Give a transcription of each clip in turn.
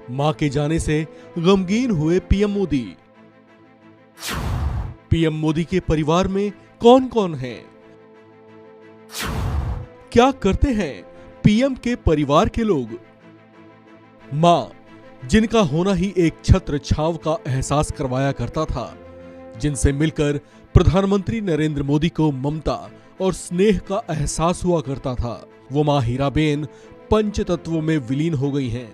मां के जाने से गमगीन हुए पीएम मोदी। पीएम मोदी के परिवार में कौन कौन है? क्या करते हैं पीएम के परिवार के लोग? मां, जिनका होना ही एक छत्र छांव का एहसास करवाया करता था, जिनसे मिलकर प्रधानमंत्री नरेंद्र मोदी को ममता और स्नेह का एहसास हुआ करता था, वो मां हीराबेन पंचतत्वों में विलीन हो गई हैं।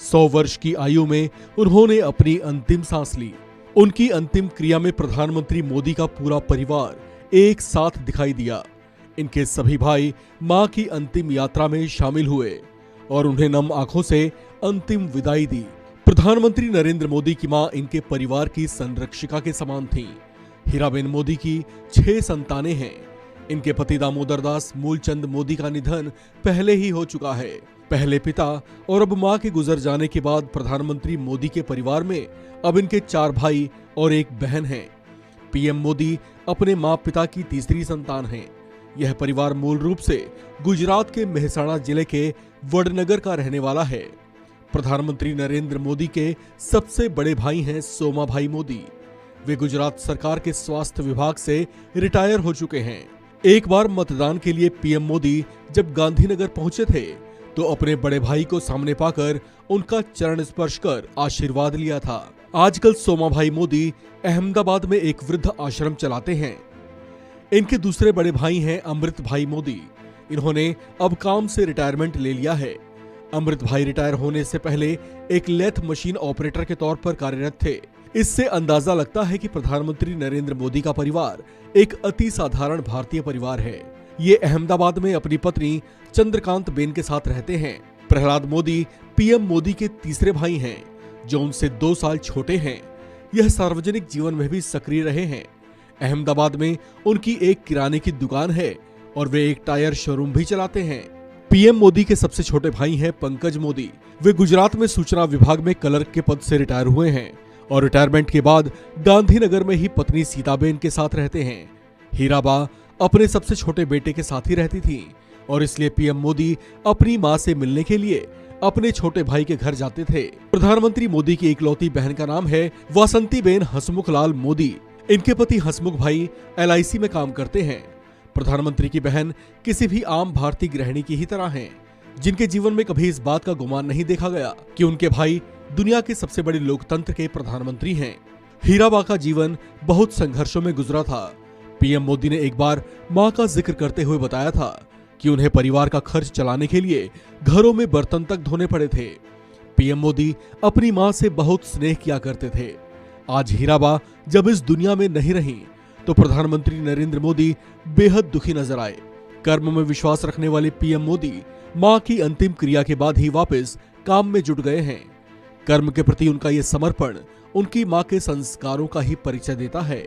100 वर्ष की आयु में उन्होंने अपनी अंतिम सांस ली। उनकी अंतिम क्रिया में प्रधानमंत्री मोदी का पूरा परिवार एक साथ दिखाई दिया। इनके सभी भाई मां की अंतिम यात्रा में शामिल हुए और उन्हें नम आंखों से अंतिम विदाई दी। प्रधानमंत्री नरेंद्र मोदी की मां इनके परिवार की संरक्षिका के समान थीं। हीराबेन मोदी की 6 संतानें हैं। इनके पति दामोदर दास मूलचंद मोदी का निधन पहले ही हो चुका है। पहले पिता और अब मां के गुजर जाने के बाद प्रधानमंत्री मोदी के परिवार में अब इनके 4 भाई और 1 बहन हैं। पीएम मोदी अपने मां पिता की तीसरी संतान हैं। यह परिवार मूल रूप से गुजरात के मेहसाणा जिले के वडनगर का रहने वाला है। प्रधानमंत्री नरेंद्र मोदी के सबसे बड़े भाई हैं सोमाभाई मोदी। वे गुजरात सरकार के स्वास्थ्य विभाग से रिटायर हो चुके हैं। एक बार मतदान के लिए पीएम मोदी जब गांधीनगर पहुंचे थे तो अपने बड़े भाई को सामने पाकर उनका चरण स्पर्श कर आशीर्वाद लिया था। आजकल सोमाभाई मोदी अहमदाबाद में एक वृद्ध आश्रम चलाते हैं। इनके दूसरे बड़े भाई हैं अमृत भाई मोदी। इन्होंने अब काम से रिटायरमेंट ले लिया है। अमृत भाई रिटायर होने से पहले एक लेथ मशीन ऑपरेटर के तौर पर कार्यरत थे। इससे अंदाजा लगता है कि प्रधानमंत्री नरेंद्र मोदी का परिवार एक अति साधारण भारतीय परिवार है। ये अहमदाबाद में अपनी पत्नी चंद्रकांत बेन के साथ रहते हैं। प्रहलाद मोदी पीएम मोदी के तीसरे भाई हैं, जो उनसे 2 साल छोटे हैं। यह सार्वजनिक जीवन में भी सक्रिय रहे हैं। अहमदाबाद में उनकी एक किराने की दुकान है और वे एक टायर शोरूम भी चलाते हैं। पीएम मोदी के सबसे छोटे भाई हैं पंकज मोदी। वे गुजरात में सूचना विभाग में क्लर्क के पद से रिटायर हुए हैं और रिटायरमेंट के बाद गांधीनगर में ही पत्नी सीताबेन के साथ रहते हैं। हीराबा अपने सबसे छोटे बेटे के साथ ही रहती थी और इसलिए पीएम मोदी अपनी मां से मिलने के लिए अपने छोटे भाई के घर जाते थे। प्रधानमंत्री मोदी की इकलौती बहन का नाम है वासंतीबेन हसमुखलाल मोदी। इनके पति हसमुख भाई LIC में काम करते हैं। प्रधानमंत्री की बहन किसी भी आम भारतीय गृहिणी की ही तरह हैं, जिनके जीवन में कभी इस बात का गुमान नहीं देखा गया कि उनके भाई दुनिया के सबसे बड़े लोकतंत्र के प्रधानमंत्री हैं। हीराबा का जीवन बहुत संघर्षों में गुजरा था। पीएम मोदी ने एक बार मां का जिक्र करते हुए बताया था कि उन्हें परिवार का खर्च चलाने के लिए घरों में बर्तन तक धोने पड़े थे। पीएम मोदी अपनी मां से बहुत स्नेह किया करते थे। आज हीराबा जब इस दुनिया में नहीं रही तो प्रधानमंत्री नरेंद्र मोदी बेहद दुखी नजर आए। कर्म में विश्वास रखने वाले पीएम मोदी मां की अंतिम क्रिया के बाद ही वापस काम में जुट गए हैं। कर्म के प्रति उनका ये समर्पण उनकी मां के संस्कारों का ही परिचय देता है।